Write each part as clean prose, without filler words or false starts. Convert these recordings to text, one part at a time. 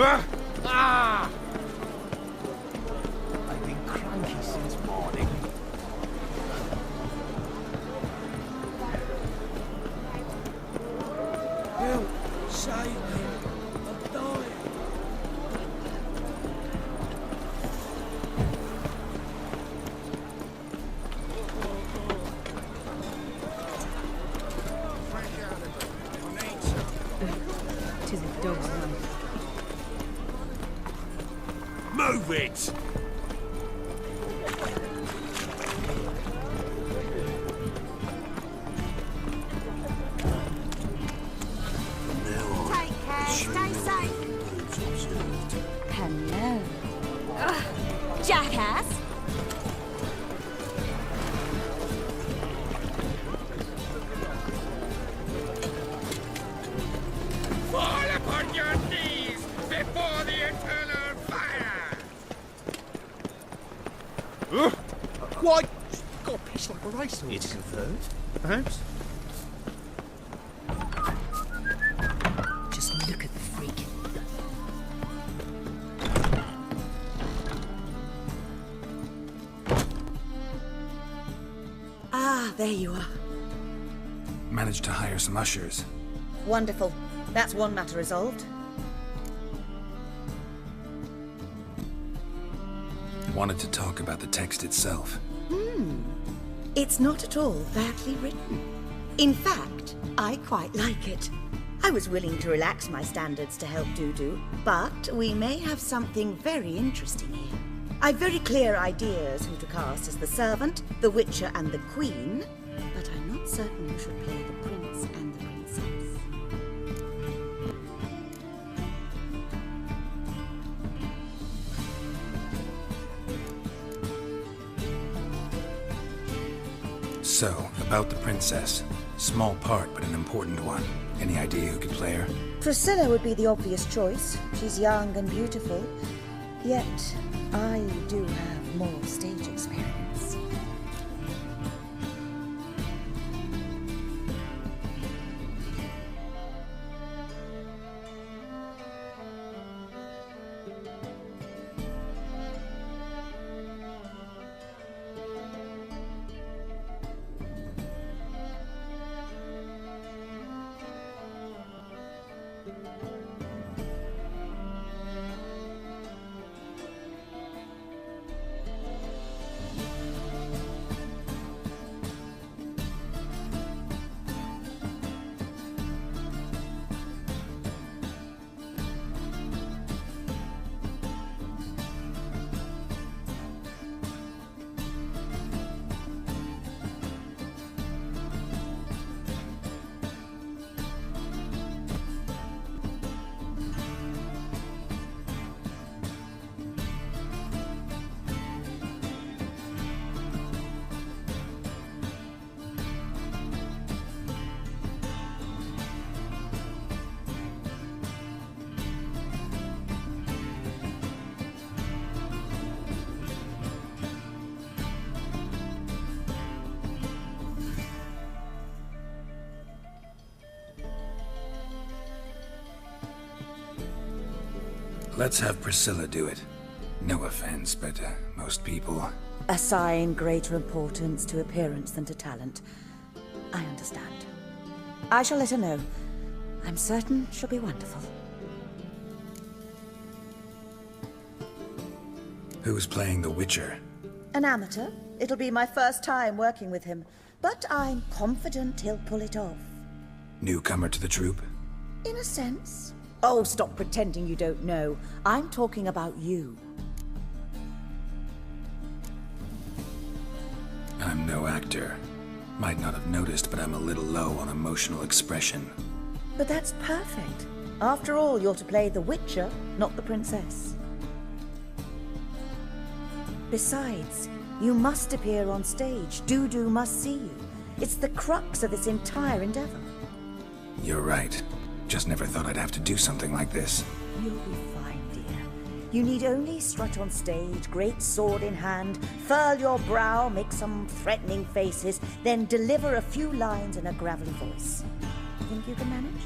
Ah! I've been cranky since morning. Help! Save me! I'm dying! Tis a dog's life. Move it! Take care, stay safe. Hello. Jackass! Fall upon your knees before the eternal fire! Why? Got a piece like a racehorse. It's conferred, perhaps? Just look at the freak. Ah, there you are. Managed to hire some ushers. Wonderful. That's one matter resolved. Wanted to talk about the text itself. It's not at all badly written. In fact, I quite like it. I was willing to relax my standards to help Dudu, but we may have something very interesting here. I've very clear ideas who to cast as the servant, the witcher and the queen, but I'm not certain who should play the prince and the princess. So, about the princess. Small part, but an important one. Any idea who could play her? Priscilla would be the obvious choice. She's young and beautiful. Yet, I do have more stage experience. Let's have Priscilla do it. No offense, but most people... Assign greater importance to appearance than to talent. I understand. I shall let her know. I'm certain she'll be wonderful. Who's playing the Witcher? An amateur. It'll be my first time working with him, but I'm confident he'll pull it off. Newcomer to the troupe? In a sense. Oh, stop pretending you don't know. I'm talking about you. I'm no actor. Might not have noticed, but I'm a little low on emotional expression. But that's perfect. After all, you're to play the Witcher, not the princess. Besides, you must appear on stage. Dudu must see you. It's the crux of this entire endeavor. You're right. Just never thought I'd have to do something like this. You'll be fine, dear. You need only strut on stage, great sword in hand, furl your brow, make some threatening faces, then deliver a few lines in a gravelly voice. Think you can manage?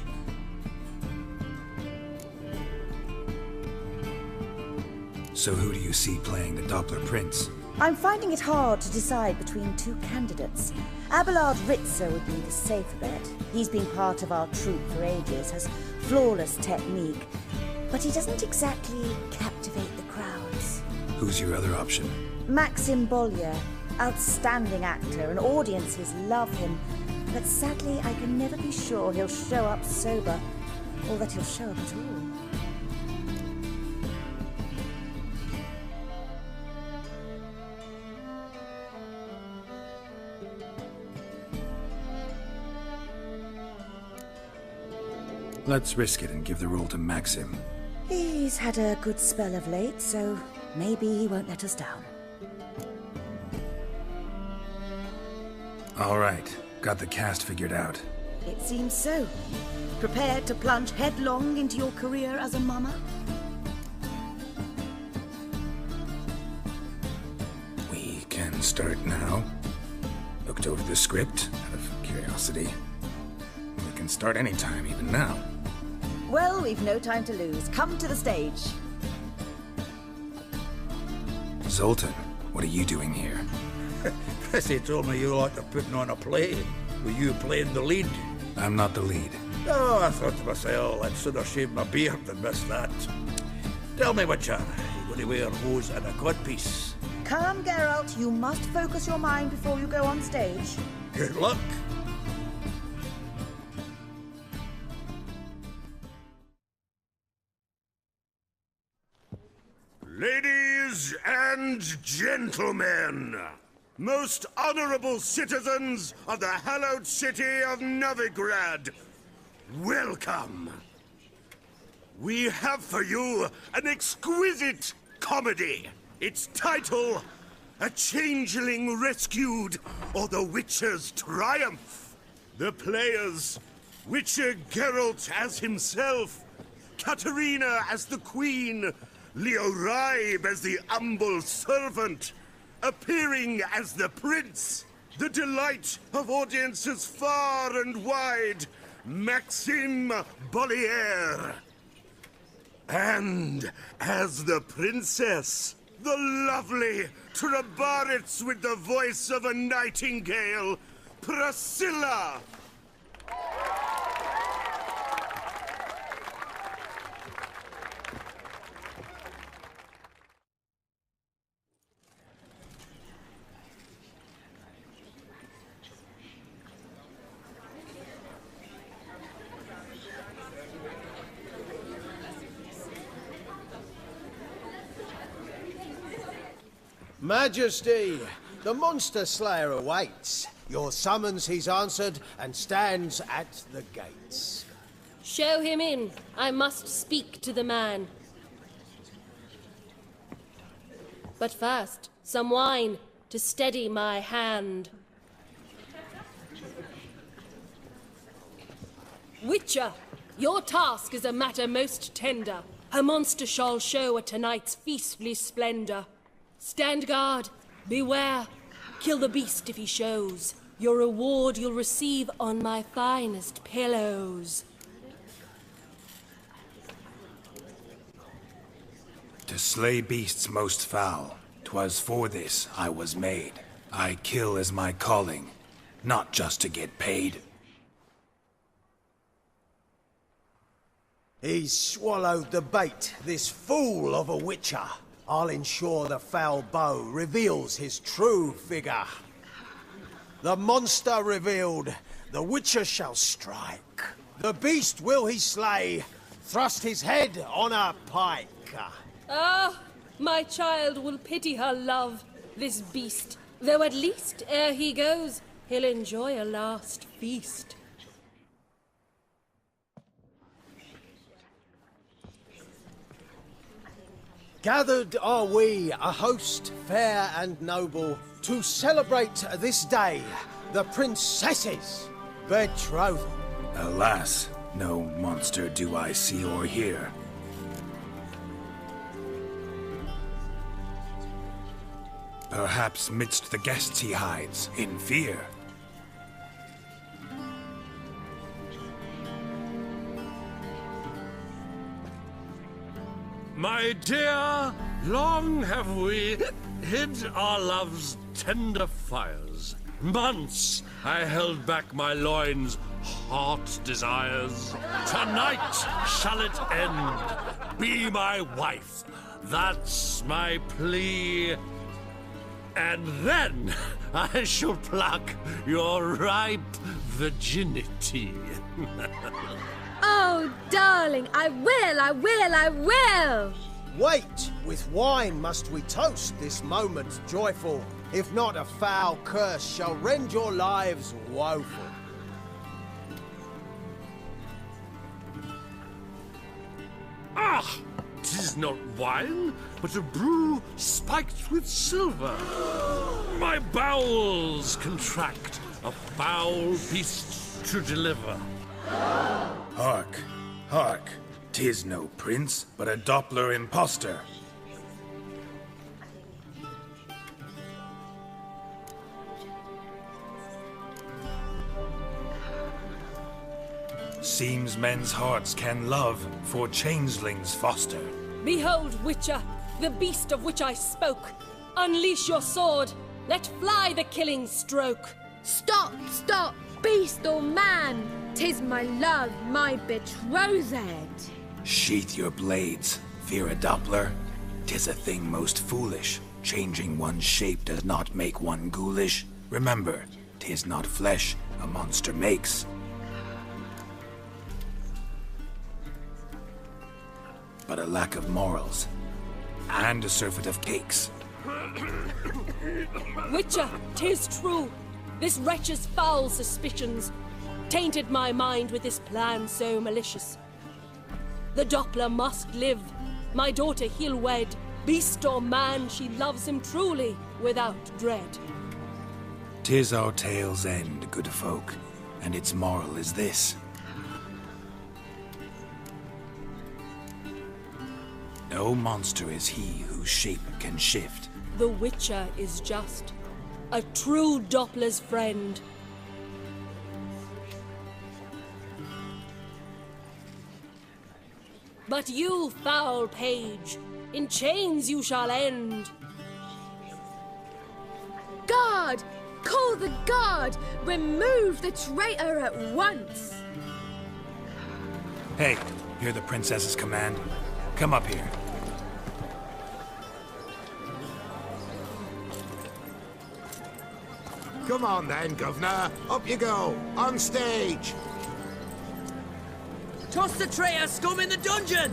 So who do you see playing the Doppler Prince? I'm finding it hard to decide between two candidates. Abelard Ritzer would be the safer bet. He's been part of our troupe for ages, has flawless technique, but he doesn't exactly captivate the crowds. Who's your other option? Maxim Bollier, outstanding actor, and audiences love him. But sadly, I can never be sure he'll show up sober, or that he'll show up at all. Let's risk it and give the role to Maxim. He's had a good spell of late, so maybe he won't let us down. All right, got the cast figured out. It seems so. Prepared to plunge headlong into your career as a mama? We can start now. Looked over the script, out of curiosity. We can start anytime, even now. Well, we've no time to lose. Come to the stage. Zoltan, what are you doing here? Prissy told me you liked to putting on a play. Were you playing the lead? I'm not the lead. Oh, I thought to myself, I'd sooner shave my beard than miss that. Tell me, Witcher, you going to wear hose and a codpiece? Come, Geralt. You must focus your mind before you go on stage. Good luck. Ladies and gentlemen, most honorable citizens of the hallowed city of Novigrad, welcome. We have for you an exquisite comedy. Its title, A Changeling Rescued, or The Witcher's Triumph. The players, Witcher Geralt as himself, Katarina as the Queen, Leo Ribe as the humble servant, appearing as the prince, the delight of audiences far and wide, Maxim Bollier. And as the princess, the lovely Trabaritz with the voice of a nightingale, Priscilla. Majesty, the monster slayer awaits. Your summons he's answered and stands at the gates. Show him in. I must speak to the man. But first, some wine to steady my hand. Witcher, your task is a matter most tender. Her monster shall show at tonight's feastly splendor. Stand guard, beware, kill the beast if he shows. Your reward you'll receive on my finest pillows. To slay beasts most foul, 'twas for this I was made. I kill as my calling, not just to get paid. He's swallowed the bait, this fool of a witcher. I'll ensure the foul bow reveals his true figure. The monster revealed, the witcher shall strike. The beast will he slay, thrust his head on a pike. Ah, my child will pity her love, this beast. Though at least, ere he goes, he'll enjoy a last feast. Gathered are we, a host fair and noble, to celebrate this day, the princess's betrothal. Alas, no monster do I see or hear. Perhaps midst the guests he hides, in fear. My dear, long have we hid our love's tender fires. Months I held back my loins' heart desires. Tonight shall it end. Be my wife. That's my plea. And then I shall pluck your ripe virginity. Oh, darling, I will! Wait! With wine must we toast this moment joyful. If not, a foul curse shall rend your lives woeful. Ah! 'Tis not wine, but a brew spiked with silver. My bowels contract, a foul beast to deliver. Hark, hark. 'Tis no prince, but a Doppler impostor. Seems men's hearts can love, for changelings foster. Behold, Witcher, the beast of which I spoke. Unleash your sword. Let fly the killing stroke. Stop, stop, beast or man! 'Tis my love, my betrothed. Sheath your blades, fear a Doppler. 'Tis a thing most foolish. Changing one's shape does not make one ghoulish. Remember, 'tis not flesh a monster makes, but a lack of morals, and a surfeit of cakes. Witcher, 'tis true. This wretch's foul suspicions tainted my mind with this plan so malicious. The Doppler must live. My daughter he'll wed. Beast or man, she loves him truly, without dread. 'Tis our tale's end, good folk, and its moral is this. No monster is he whose shape can shift. The Witcher is just a true Doppler's friend. But you, foul page, in chains you shall end. Guard! Call the guard! Remove the traitor at once! Hey, hear the princess's command? Come up here. Come on then, Governor. Up you go. On stage. Toss the traitor scum in the dungeon!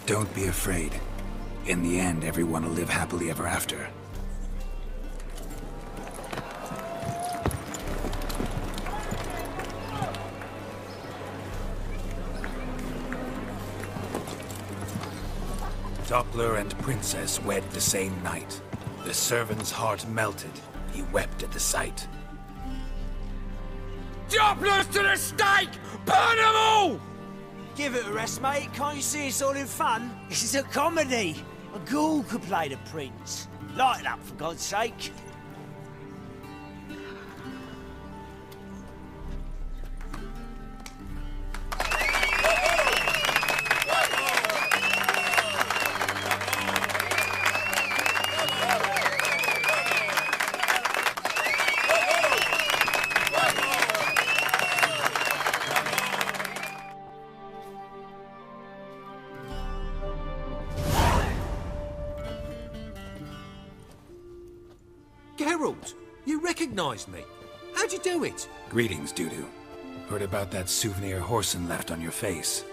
Don't be afraid. In the end, everyone will live happily ever after. Doppler and Princess wed the same night. The servant's heart melted. He wept at the sight. Dopplers to the stake! Burn them all! Give it a rest, mate. Can't you see it's all in fun? This is a comedy. A ghoul could play the prince. Lighten up, for God's sake. Geralt, you recognized me. How'd you do it? Greetings, Dudu. Heard about that souvenir Horson left on your face.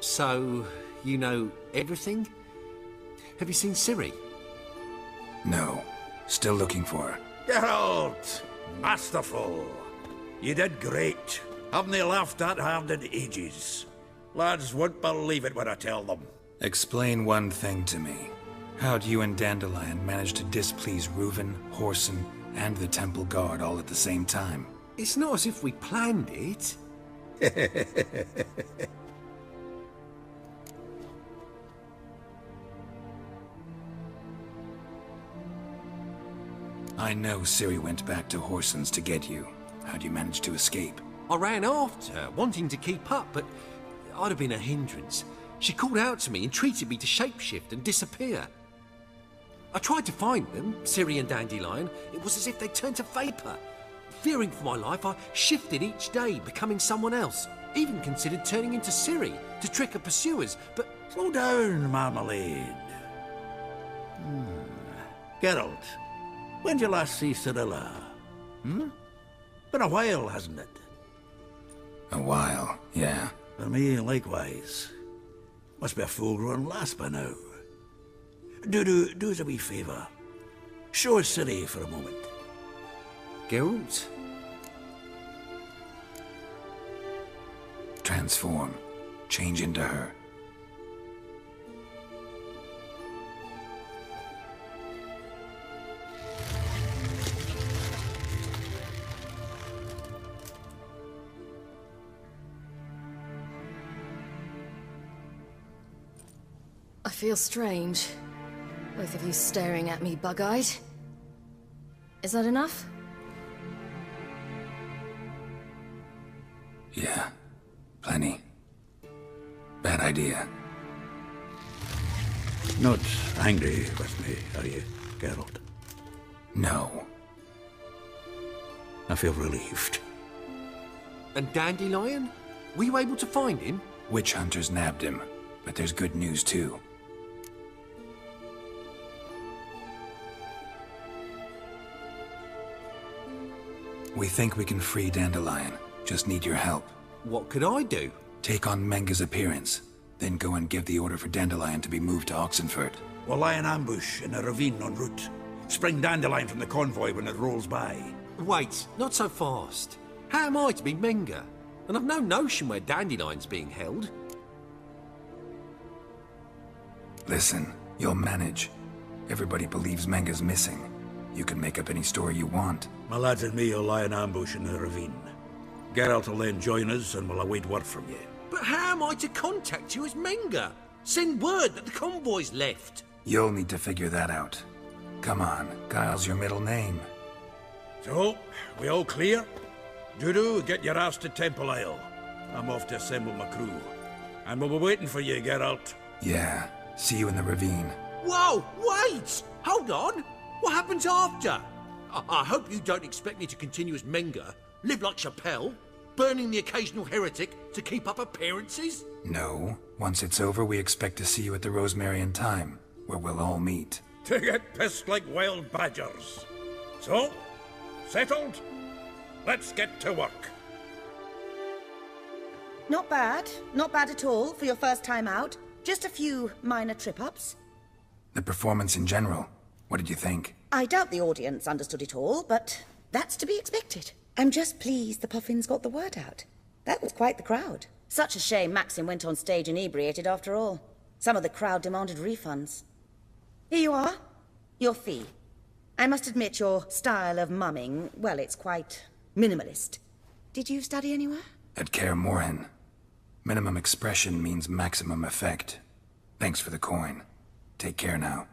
So, you know everything? Have you seen Ciri? No. Still looking for her. Geralt! Masterful! You did great. Haven't they laughed that hard in ages? Lads won't believe it when I tell them. Explain one thing to me. How'd you and Dandelion manage to displease Reuven, Horson, and the Temple Guard all at the same time? It's not as if we planned it. I know Ciri went back to Horson's to get you. How'd you manage to escape? I ran after her, wanting to keep up, but I'd have been a hindrance. She called out to me, entreated me to shapeshift and disappear. I tried to find them, Ciri and Dandelion. It was as if they turned to vapour. Fearing for my life, I shifted each day, becoming someone else. Even considered turning into Ciri to trick her pursuers, but... Slow down, Marmalade. Geralt, when did you last see Cirilla? Been a while, hasn't it? A while, yeah. For me, likewise. Must be a full-grown lass by now. Do us a wee favour. Show us Ciri for a moment. Geralt? Transform. Change into her. I feel strange. Both of you staring at me bug-eyed. Is that enough? Yeah. Plenty. Bad idea. Not angry with me, are you, Geralt? No. I feel relieved. And Dandelion? Were you able to find him? Witch hunters nabbed him, but there's good news too. We think we can free Dandelion. Just need your help. What could I do? Take on Menga's appearance, then go and give the order for Dandelion to be moved to Oxenford. We'll lie in ambush in a ravine en route. Spring Dandelion from the convoy when it rolls by. Wait, not so fast. How am I to be Menga? And I've no notion where Dandelion's being held. Listen, you'll manage. Everybody believes Menga's missing. You can make up any story you want. My lads and me will lie in ambush in the ravine. Geralt will then join us and we'll await word from you. But how am I to contact you as Menga? Send word that the convoy's left. You'll need to figure that out. Come on, Guile's your middle name. So, we all clear? Dudu, get your ass to Temple Isle. I'm off to assemble my crew. And we'll be waiting for you, Geralt. Yeah, see you in the ravine. Whoa, wait! Hold on! What happens after? I hope you don't expect me to continue as Menga, live like Chappelle, burning the occasional heretic to keep up appearances? No. Once it's over, we expect to see you at the Rosemary in Time, where we'll all meet. To get pissed like wild badgers. So, settled? Let's get to work. Not bad. Not bad at all for your first time out. Just a few minor trip-ups. The performance in general, what did you think? I doubt the audience understood it all, but that's to be expected. I'm just pleased the Puffins got the word out. That was quite the crowd. Such a shame Maxim went on stage inebriated after all. Some of the crowd demanded refunds. Here you are. Your fee. I must admit your style of mumming, well, it's quite minimalist. Did you study anywhere? At Kaer Morhen. Minimum expression means maximum effect. Thanks for the coin. Take care now.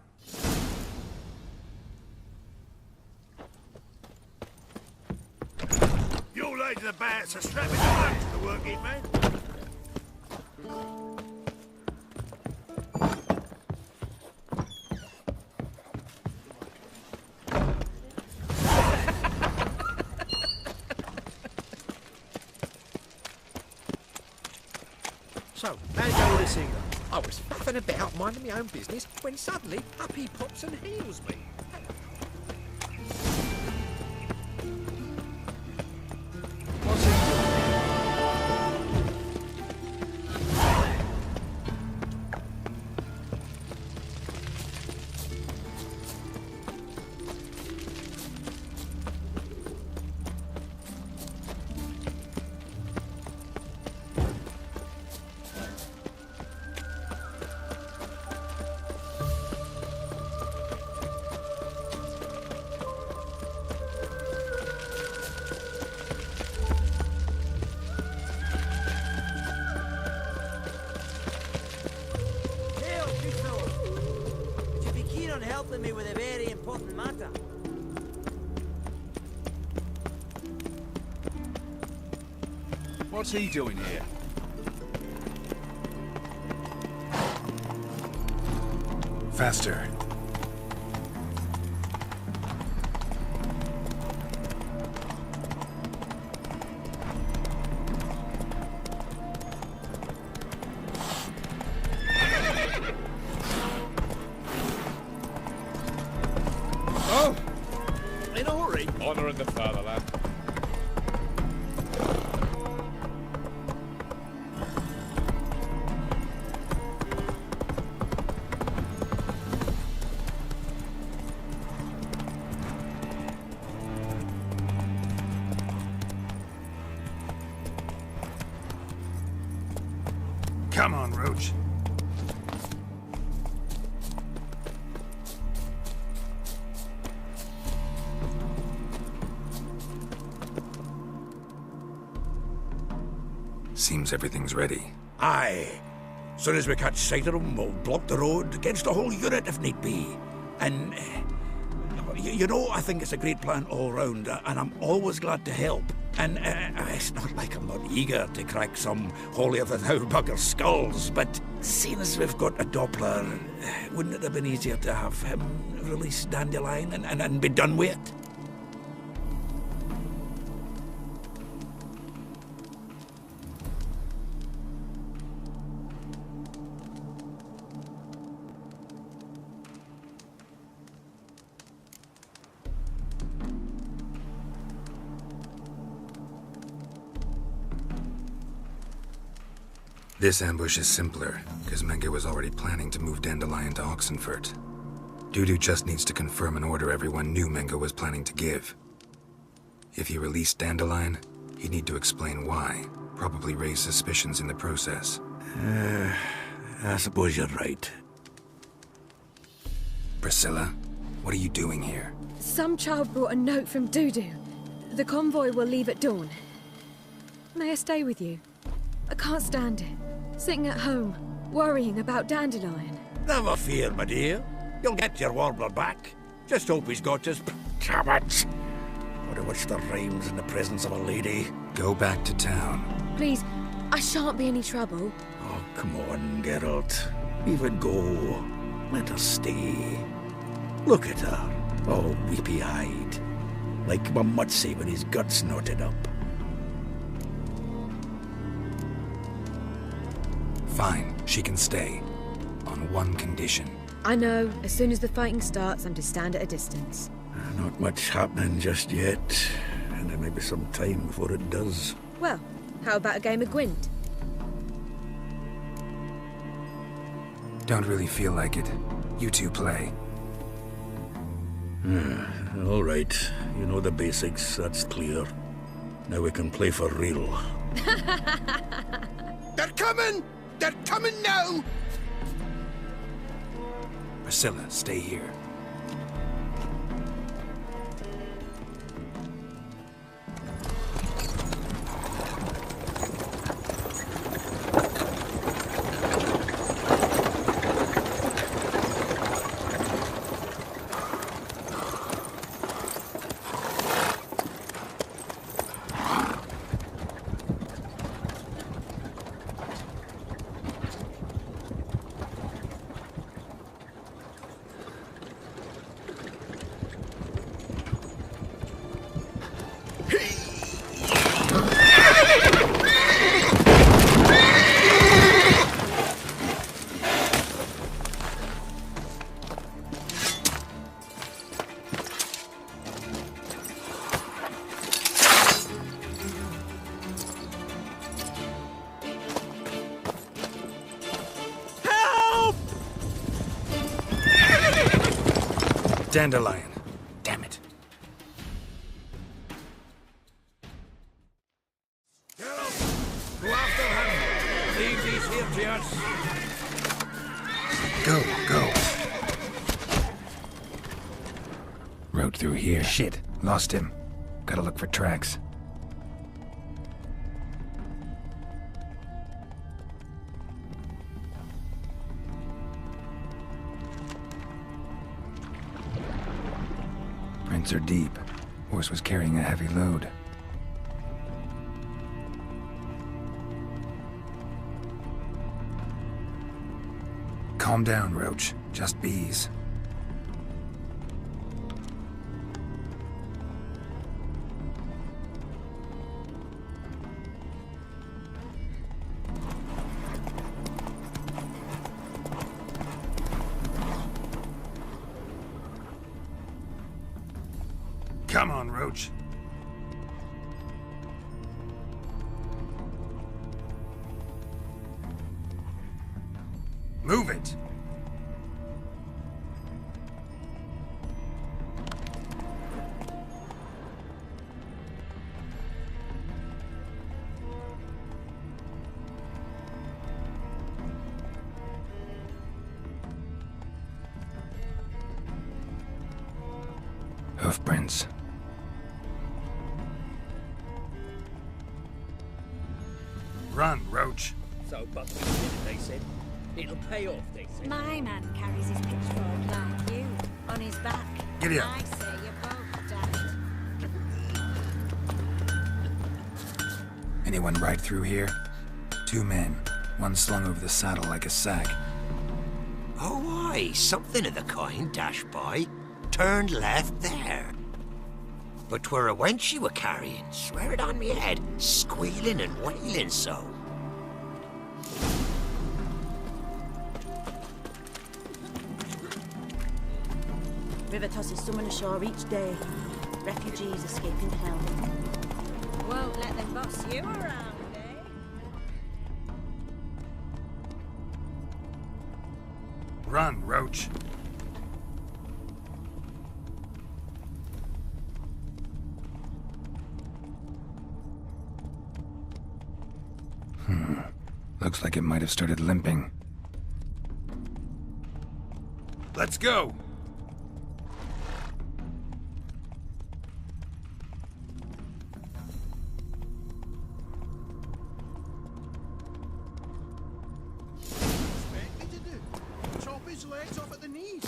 You laid the bats, so strap it back to the work, man. So, how'd you go with this either? I was faffing about, minding my own business, when suddenly up he pops and heals me. What's he doing? Helping me with a very important matter. What's he doing here? Faster. Oh! In a hurry? Honouring the fatherland. Come on, Roach. Seems everything's ready. Aye. Soon as we catch sight of them, we'll block the road against the whole unit if need be. And, you know, I think it's a great plan all round, and I'm always glad to help. And it's not like I'm not eager to crack some holier-than-thou bugger's skulls, but seeing as we've got a Doppler, wouldn't it have been easier to have him release Dandelion and be done with it? This ambush is simpler, because Menge was already planning to move Dandelion to Oxenfurt. Dudu just needs to confirm an order everyone knew Menge was planning to give. If he released Dandelion, he'd need to explain why, probably raise suspicions in the process. I suppose you're right. Priscilla, what are you doing here? Some child brought a note from Dudu. The convoy will leave at dawn. May I stay with you? I can't stand it. Sitting at home, worrying about Dandelion. Never fear, my dear. You'll get your warbler back. Just hope he's got his cabbage. Or to which there rhymes in the presence of a lady. Go back to town. Please, I shan't be any trouble. Oh, come on, Geralt. Even go. Let her stay. Look at her, all weepy-eyed. Like my Mutsy with his guts knotted up. Fine, she can stay. On one condition. I know, as soon as the fighting starts, I'm to stand at a distance. Not much happening just yet. And there may be some time before it does. Well, how about a game of Gwent? Don't really feel like it. You two play. All right. You know the basics, that's clear. Now we can play for real. They're coming! They're coming now! Priscilla, stay here. Dandelion. Damn it. Geralt, go after him. Leave these here to us. Go. Rode through here. Shit. Lost him. Gotta look for tracks. Prints are deep. Horse was carrying a heavy load. Calm down, Roach. Just bees. Come on, Roach. Move it! Hoofprints. Run, Roach. So Bucky did it, they said. It'll pay off, they said. My man carries his pitchfork like you, on his back. Giddy up. I say you're both daft. Anyone ride through here? 2 men, one slung over the saddle like a sack. Oh, aye, something of the kind dashed by. Turned left there. But 'twere a wench you were carrying, swear it on me head, squealing and wailing so. River tosses someone ashore each day. Refugees escaping hell. Won't let them boss you around, eh? Run, Roach. Looks like it might have started limping. Let's go! Chop his legs off at the knees.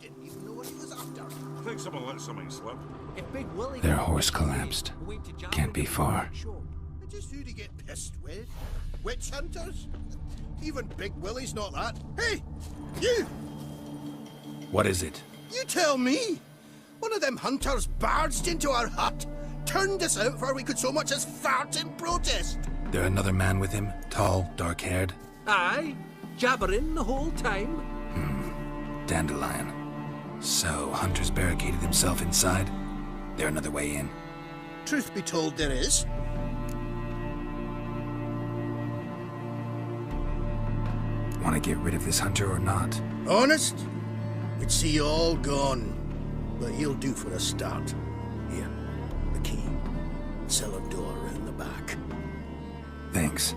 Didn't even know what he was after. I think someone let something slip. Their horse collapsed. Can't be far. Just who to get pissed with? Witch hunters? Even Big Willie's not that. Hey! You! What is it? You tell me! One of them hunters barged into our hut, turned us out before we could so much as fart in protest. There another man with him? Tall, dark-haired? Aye, jabbering the whole time. Dandelion. So, Hunter's barricaded himself inside? There another way in? Truth be told, there is. Want to get rid of this hunter or not? Honest? We'd see you all gone. But he'll do for a start. Here, the key. Cellar door round the back. Thanks.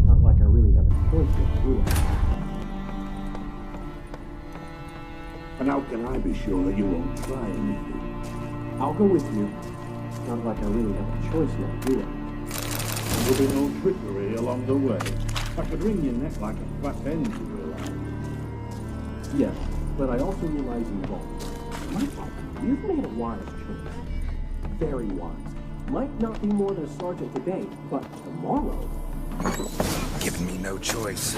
Not like I really have a choice here, do I? And how can I be sure that you won't try anything? I'll go with you. Not like I really have a choice now, do I? There will be no trickery along the way. I could wring your neck like a flat end, you realize. Yes, but I also realize you won't. Michael, you've made a wise choice. Very wise. Might not be more than a sergeant today, but tomorrow... Giving me no choice.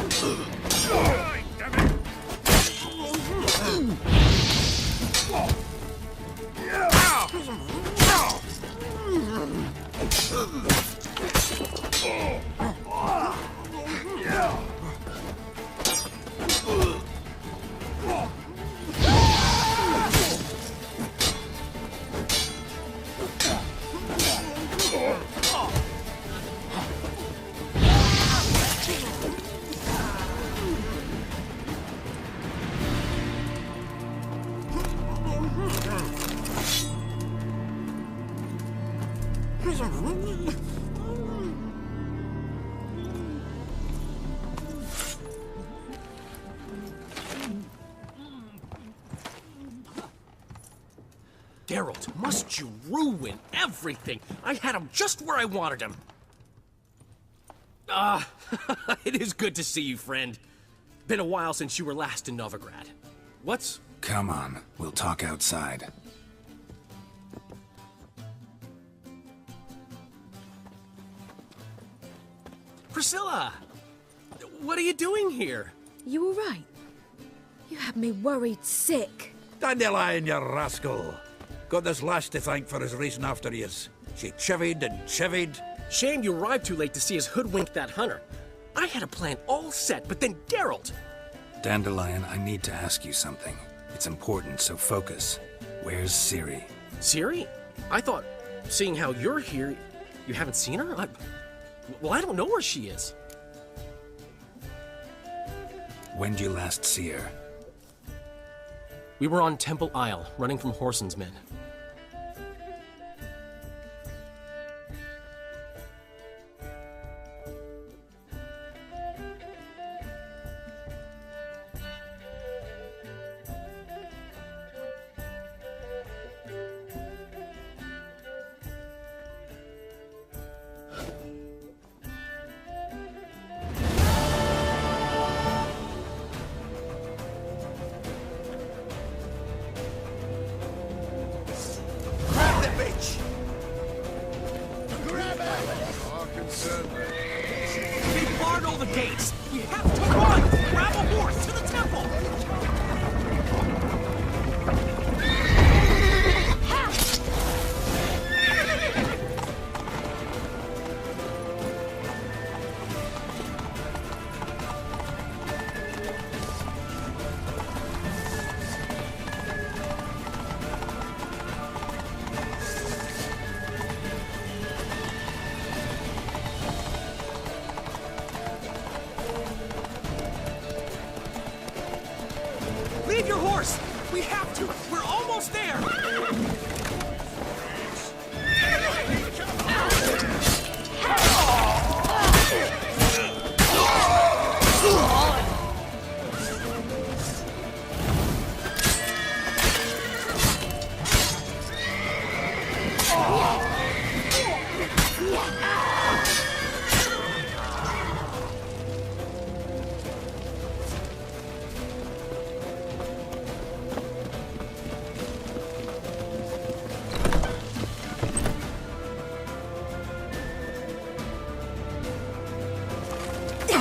Geralt, must you ruin everything? I had him just where I wanted him. It is good to see you, friend. Been a while since you were last in Novigrad. What's... Come on, we'll talk outside. Priscilla! What are you doing here? You all right? You had me worried sick. Dandelion, you rascal. Got this lass to thank for his racing after yous. She chivied and chivied. Shame you arrived too late to see us hoodwink that hunter. I had a plan all set, but then Geralt... Dandelion, I need to ask you something. It's important, so focus. Where's Ciri? Ciri? I thought, seeing how you're here, you haven't seen her? Well, I don't know where she is. When'd you last see her? We were on Temple Isle, running from Whoreson's men. They barred all the gates! You have to run! Grab a horse to the temple! Leave your horse! We have to! We're almost there!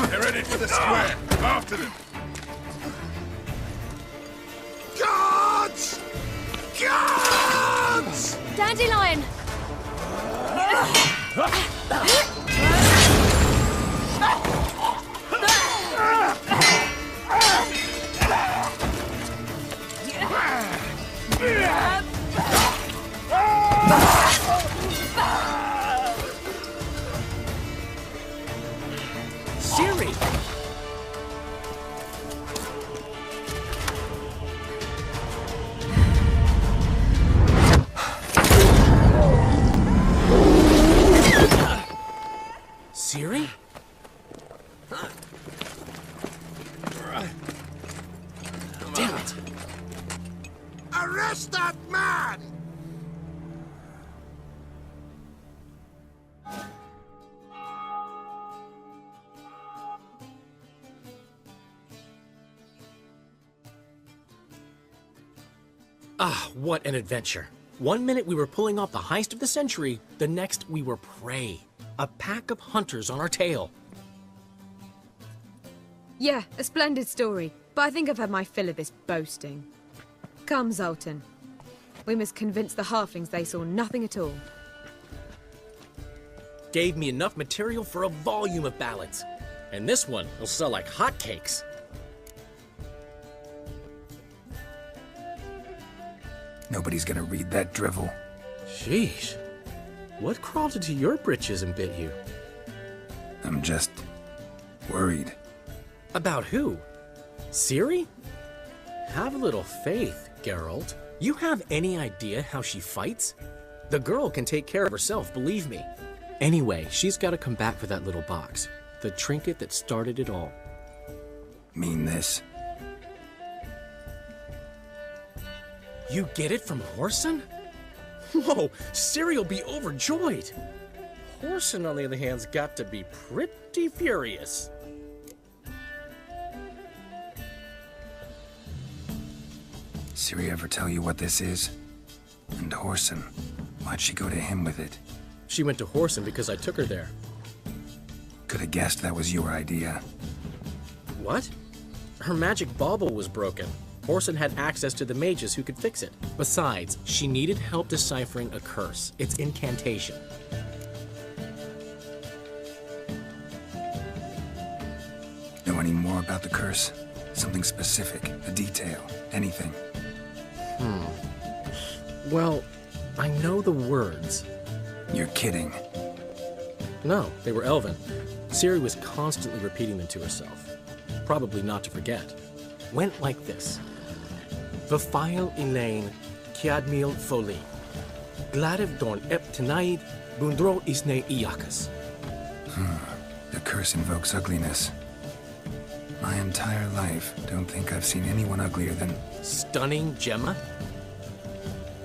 They're ready for the square. After them. Guards! Guards! Dandelion! Ciri! Ciri? Damn it! Arrest that man! Ah, what an adventure. 1 minute we were pulling off the heist of the century, the next we were prey. A pack of hunters on our tail. Yeah, a splendid story, but I think I've had my fill of this boasting. Come, Zoltan. We must convince the halflings they saw nothing at all. Gave me enough material for a volume of ballads. And this one will sell like hotcakes. Nobody's gonna read that drivel. Sheesh. What crawled into your britches and bit you? I'm just... worried. About who? Ciri? Have a little faith, Geralt. You have any idea how she fights? The girl can take care of herself, believe me. Anyway, she's got to come back for that little box. The trinket that started it all. Mean this? You get it from Whoreson? Whoa, Ciri'll be overjoyed. Horson, on the other hand's got to be pretty furious. Ciri ever tell you what this is? And Horson, why'd she go to him with it? She went to Horson because I took her there. Could have guessed that was your idea. What? Her magic bauble was broken. Horson had access to the mages who could fix it. Besides, she needed help deciphering a curse. It's incantation. Know any more about the curse? Something specific, a detail, anything? Well, I know the words. You're kidding. No, they were Elven. Ciri was constantly repeating them to herself. Probably not to forget. Went like this. Vafile Elaine, Kiadmil Foli. Gladev Dorn Ep Tenaid, Bundro Isne Iakas. The curse invokes ugliness. My entire life, don't think I've seen anyone uglier than... Stunning Gemma?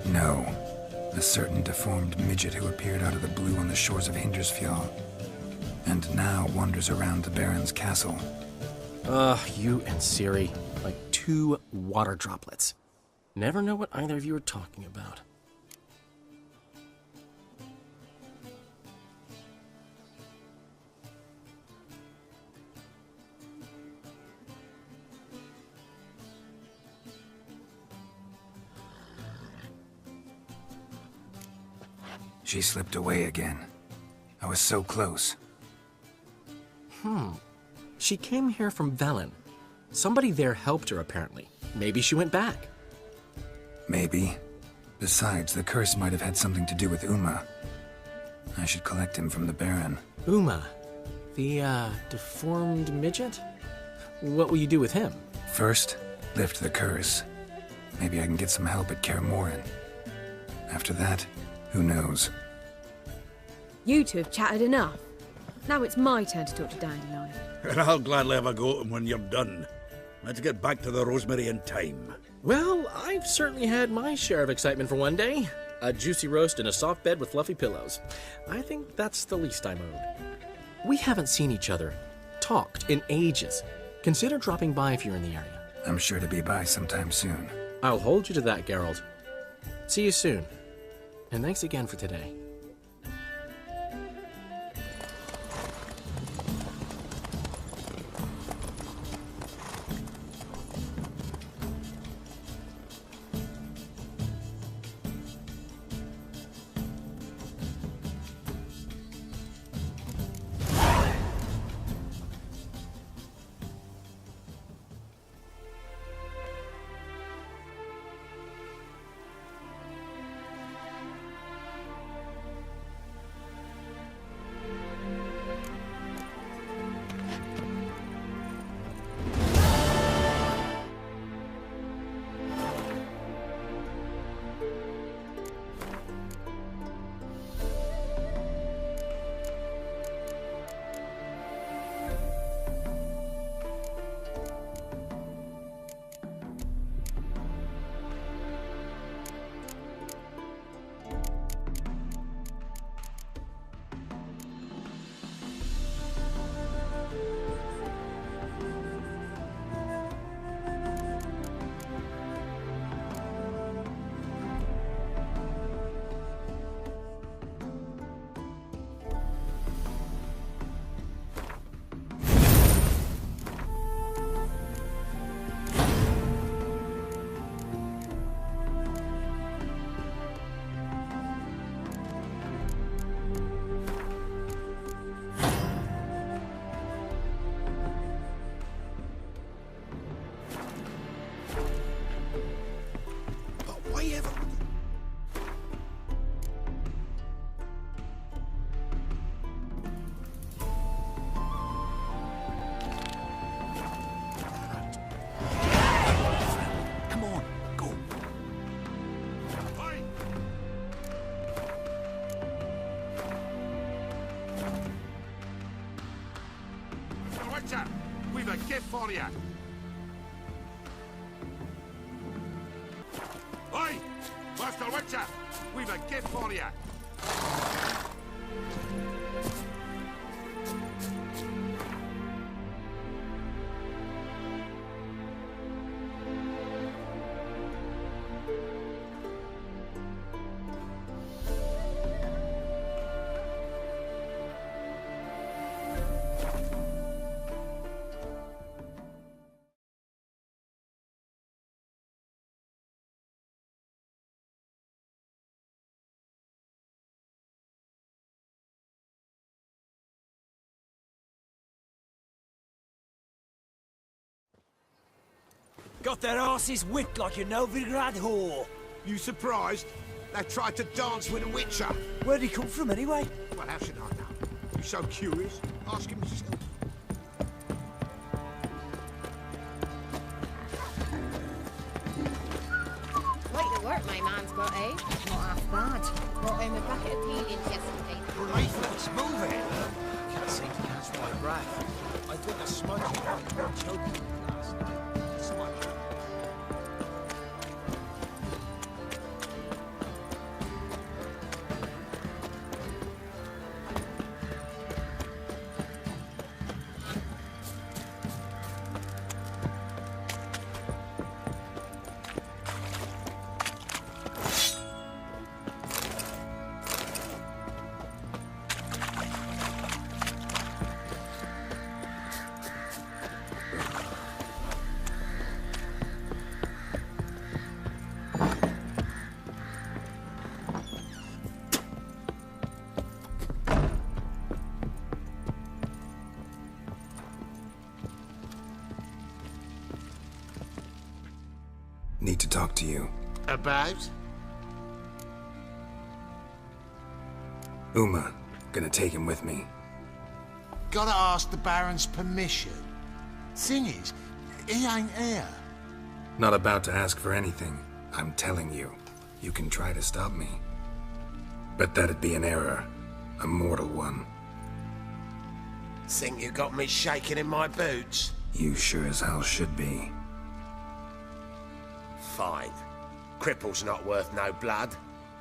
No. A certain deformed midget who appeared out of the blue on the shores of Hindersfjall. And now wanders around the Baron's castle. You and Ciri, like two water droplets. Never know what either of you are talking about. She slipped away again. I was so close. She came here from Velen. Somebody there helped her, apparently. Maybe she went back. Maybe. Besides, the curse might have had something to do with Uma. I should collect him from the Baron. Uma? The, deformed midget? What will you do with him? First, lift the curse. Maybe I can get some help at Kaer Morhen. After that, who knows? You two have chatted enough. Now it's my turn to talk to Dandelion. And I'll gladly have a go at him when you're done. Let's get back to the Rosemary in time. Well, I've certainly had my share of excitement for one day. A juicy roast in a soft bed with fluffy pillows. I think that's the least I'm owed. We haven't seen each other, talked in ages. Consider dropping by if you're in the area. I'm sure to be by sometime soon. I'll hold you to that, Geralt. See you soon. And thanks again for today. We've a gift for you. Oi! What's Mr. Witcher! We've a gift for you! Got their asses whipped like a Novigrad whore. You surprised? They tried to dance with a Witcher. Where'd he come from, anyway? Well, how should I know? You so curious? Ask him yourself. Quite the work my man's got, eh? Not half bad. Brought home a bucket of peelings yesterday. Leaflets, move it! Can't seem to catch my breath. I think a smudge might be choking me last night. Smudge. Need to talk to you. About? Uma. Gonna take him with me. Gotta ask the Baron's permission. Thing is, he ain't here. Not about to ask for anything. I'm telling you. You can try to stop me. But that'd be an error. A mortal one. Think you got me shaking in my boots? You sure as hell should be. Fine. Cripple's not worth no blood.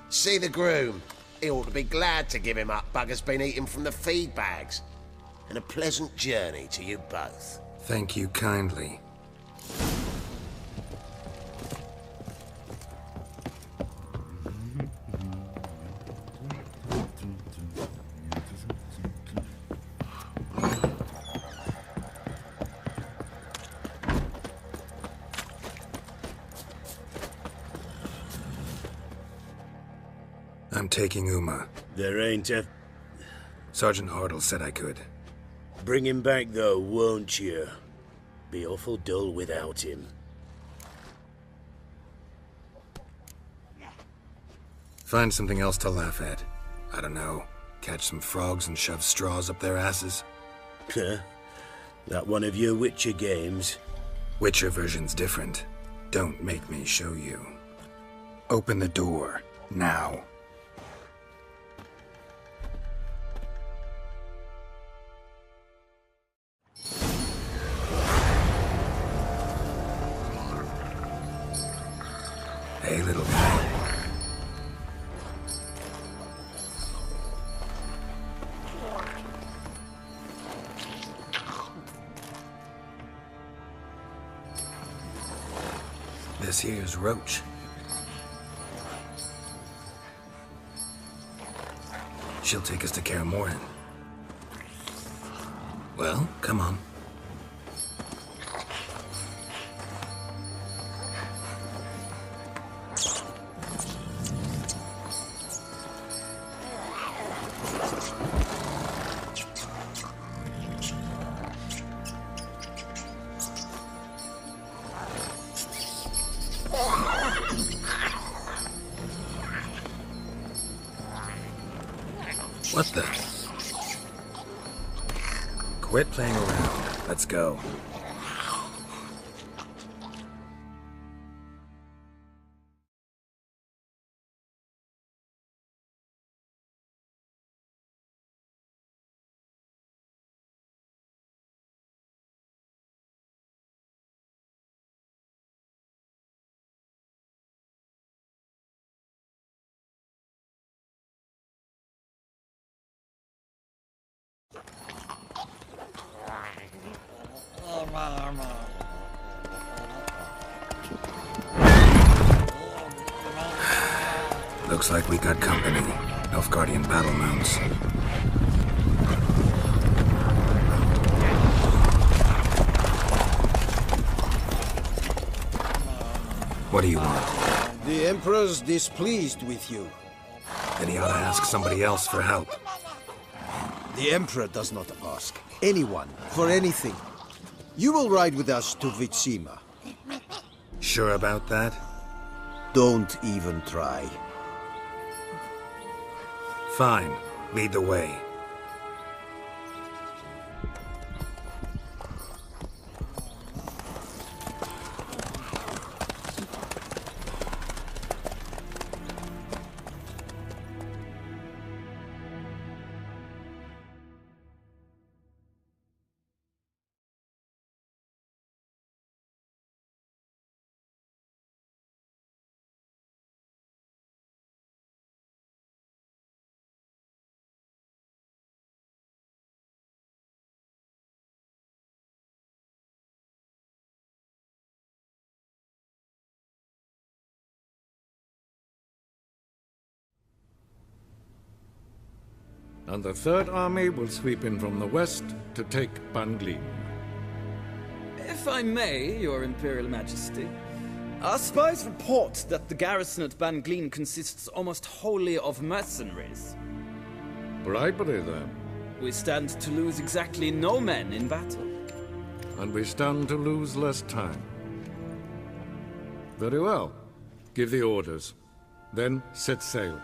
See the groom. He ought to be glad to give him up. Bugger's been eating from the feed bags. And a pleasant journey to you both. Thank you kindly. I'm taking Uma. There ain't a... Sergeant Hartle said I could. Bring him back, though, won't you? Be awful dull without him. Find something else to laugh at. I don't know. Catch some frogs and shove straws up their asses. Huh? That one of your Witcher games? Witcher version's different. Don't make me show you. Open the door. Now. Hey, little guy. This here's Roach. She'll take us to Kaer Morhen. Well, come on. What the? Quit playing around. Let's go. Looks like we got company. Nilfgaardian battle mounts. What do you want? The Emperor's displeased with you. Then he ought to ask somebody else for help. The Emperor does not ask anyone for anything. You will ride with us to Vitsima. Sure about that? Don't even try. Fine. Lead the way. And the Third Army will sweep in from the west to take Banglim. If I may, Your Imperial Majesty, our spies report that the garrison at Banglim consists almost wholly of mercenaries. Bribery, then. We stand to lose exactly no men in battle. And we stand to lose less time. Very well. Give the orders. Then set sail.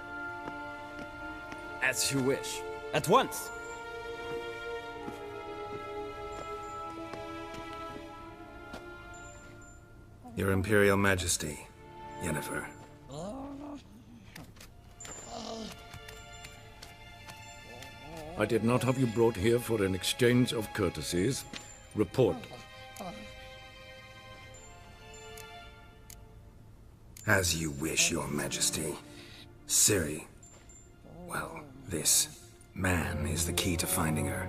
As you wish. At once! Your Imperial Majesty, Yennefer. I did not have you brought here for an exchange of courtesies. Report. As you wish, Your Majesty. Ciri. Well, this man is the key to finding her.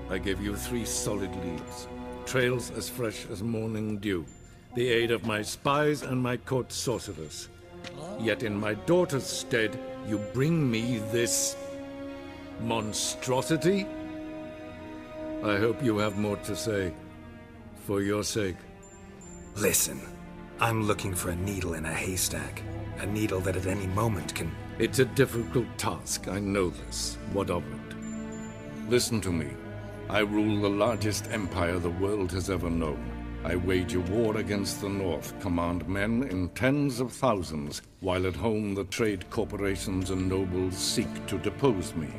I gave you 3 solid leads. Trails as fresh as morning dew. The aid of my spies and my court sorcerers. Yet in my daughter's stead, you bring me this monstrosity? I hope you have more to say. For your sake. Listen, I'm looking for a needle in a haystack. A needle that at any moment can... It's a difficult task, I know this. What of it? Listen to me. I rule the largest empire the world has ever known. I wage a war against the North, command men in tens of thousands, while at home the trade corporations and nobles seek to depose me.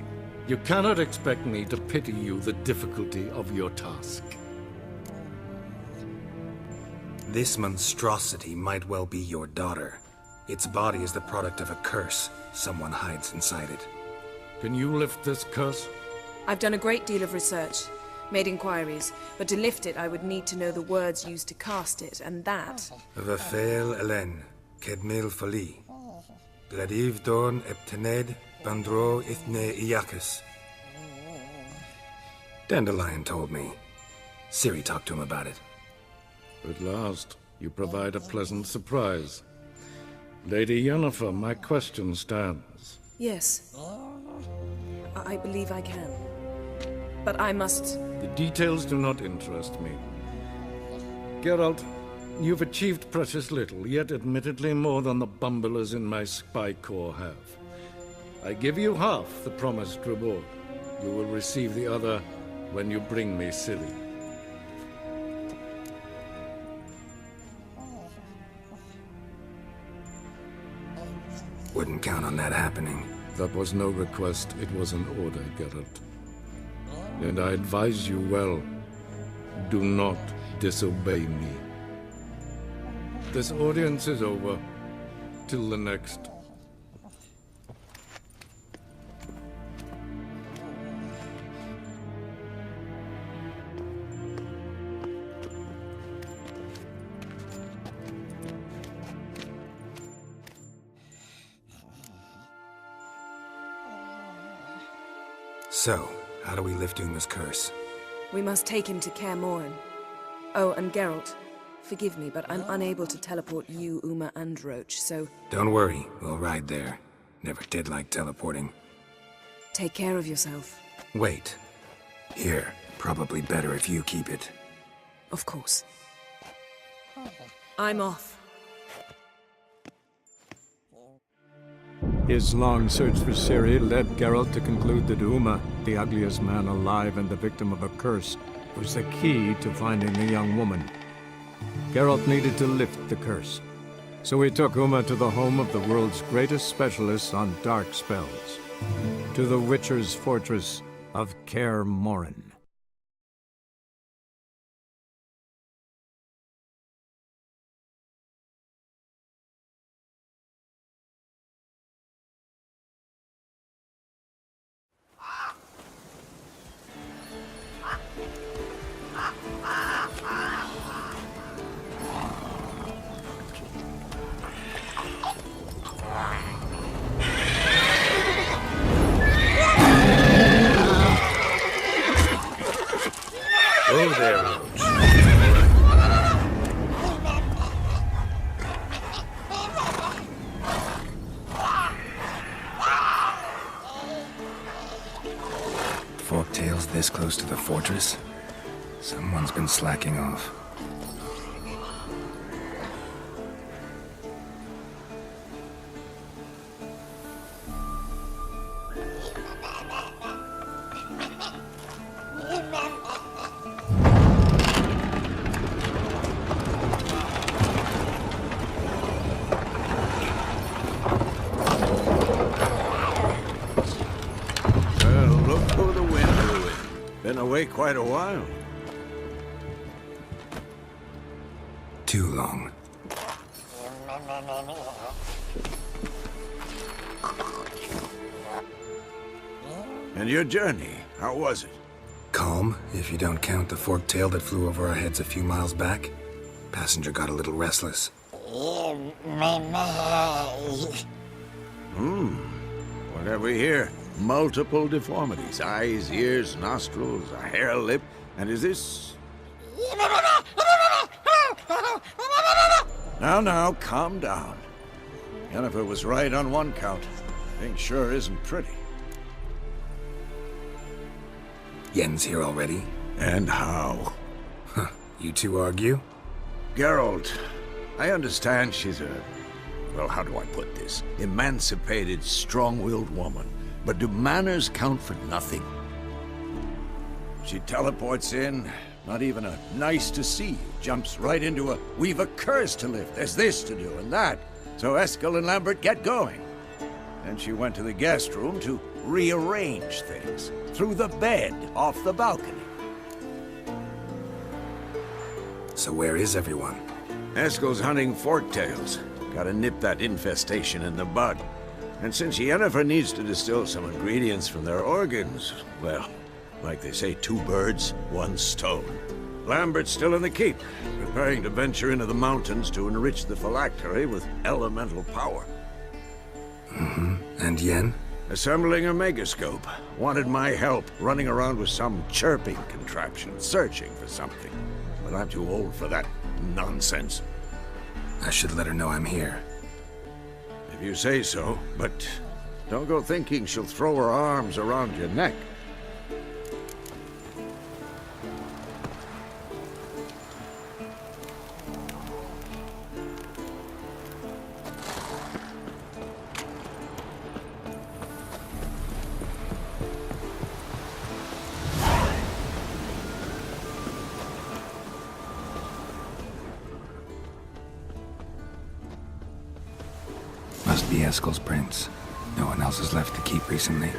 You cannot expect me to pity you the difficulty of your task. This monstrosity might well be your daughter. Its body is the product of a curse someone hides inside it. Can you lift this curse? I've done a great deal of research, made inquiries, but to lift it I would need to know the words used to cast it, and that... Vafel Elen, Kedmil Fali. Gladiv Dorn Eptened, Bandro Ithne Iakis. Dandelion told me. Ciri talked to him about it. At last, you provide a pleasant surprise. Lady Yennefer, my question stands. Yes. I believe I can. But I must... The details do not interest me. Geralt, you've achieved precious little, yet admittedly more than the bumblers in my spy corps have. I give you half the promised reward. You will receive the other when you bring me Ciri. Wouldn't count on that happening. That was no request, it was an order, Geralt. And I advise you well, do not disobey me. This audience is over. Till the next. So, How do we lift Uma's curse? We must take him to Kaer Morhen. Oh, and Geralt, forgive me, but I'm unable to teleport you, Uma, and Roach, so... Don't worry, we'll ride there. Never did like teleporting. Take care of yourself. Wait. Here, probably better if you keep it. Of course. I'm off. His long search for Ciri led Geralt to conclude that Uma, the ugliest man alive and the victim of a curse, was the key to finding the young woman. Geralt needed to lift the curse, so he took Uma to the home of the world's greatest specialist on dark spells, to the Witcher's fortress of Kaer Morhen. Oh, there, Roach. Forktails this close to the fortress? Someone's been slacking off. Been away quite a while. Too long. And your journey, how was it? Calm, if you don't count the forktail that flew over our heads a few miles back. Passenger got a little restless. What have we here? Multiple deformities. Eyes, ears, nostrils, a hair lip. And is this... Now, calm down. Yennefer was right on one count. Thing sure isn't pretty. Yen's here already? And how? Huh. You two argue? Geralt, I understand she's a... well, how do I put this? Emancipated, strong-willed woman. But do manners count for nothing? She teleports in, not even a nice to see you, jumps right into a we've a curse to lift, there's this to do and that. So Eskel and Lambert get going. Then she went to the guest room to rearrange things. Through the bed, off the balcony. So where is everyone? Eskel's hunting forktails. Gotta nip that infestation in the bud. And since Yennefer needs to distill some ingredients from their organs, well, like they say, 2 birds, 1 stone. Lambert's still in the keep, preparing to venture into the mountains to enrich the phylactery with elemental power. And Yen? Assembling a megascope. Wanted my help running around with some chirping contraption, searching for something. But I'm too old for that nonsense. I should let her know I'm here. If you say so, but don't go thinking she'll throw her arms around your neck. Must be Eskel's prints. No one else has left the keep recently.